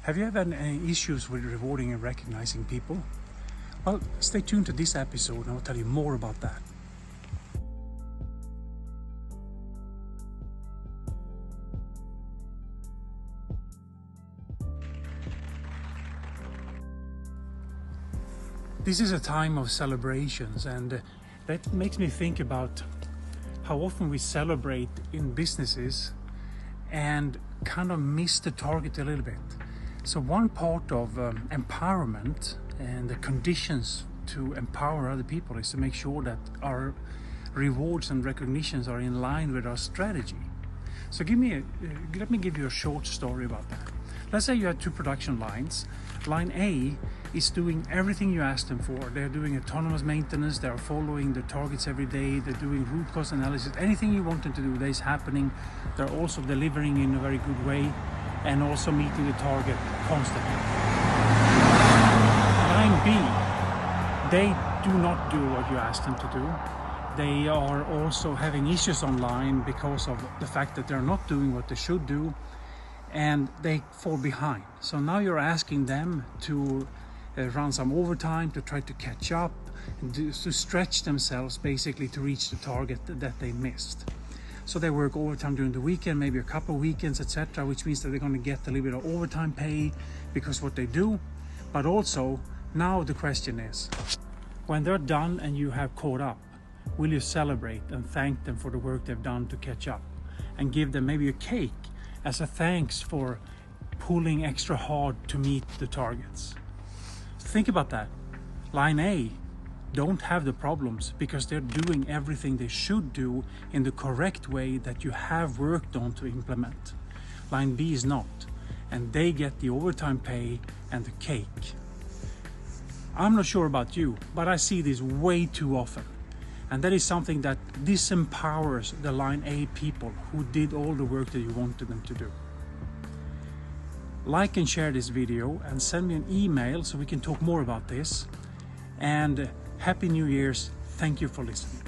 Have you ever had any issues with rewarding and recognizing people? Well, stay tuned to this episode and I'll tell you more about that. This is a time of celebrations, and that makes me think about how often we celebrate in businesses and kind of miss the target a little bit. So one part of empowerment and the conditions to empower other people is to make sure that our rewards and recognitions are in line with our strategy. So let me give you a short story about that. Let's say you have two production lines. Line A is doing everything you asked them for. They're doing autonomous maintenance, they're following the targets every day, they're doing root cause analysis. Anything you want them to do, that is happening. They're also delivering in a very good way and also meeting the target constantly. Line B, they do not do what you asked them to do. They are also having issues online because of the fact that they're not doing what they should do, and they fall behind. So now you're asking them to run some overtime to try to catch up and to stretch themselves basically to reach the target that they missed. So they work overtime during the weekend, maybe a couple of weekends, etc., which means that they're going to get a little bit of overtime pay because what they do. But also, now the question is, when they're done and you have caught up, will you celebrate and thank them for the work they've done to catch up and give them maybe a cake as a thanks for pulling extra hard to meet the targets? Think about that. Line A don't have the problems because they're doing everything they should do in the correct way that you have worked on to implement. Line B is not, and they get the overtime pay and the cake. I'm not sure about you, but I see this way too often. And that is something that disempowers the Line A people who did all the work that you wanted them to do. Like and share this video and send me an email so we can talk more about this. And Happy New Year's. Thank you for listening.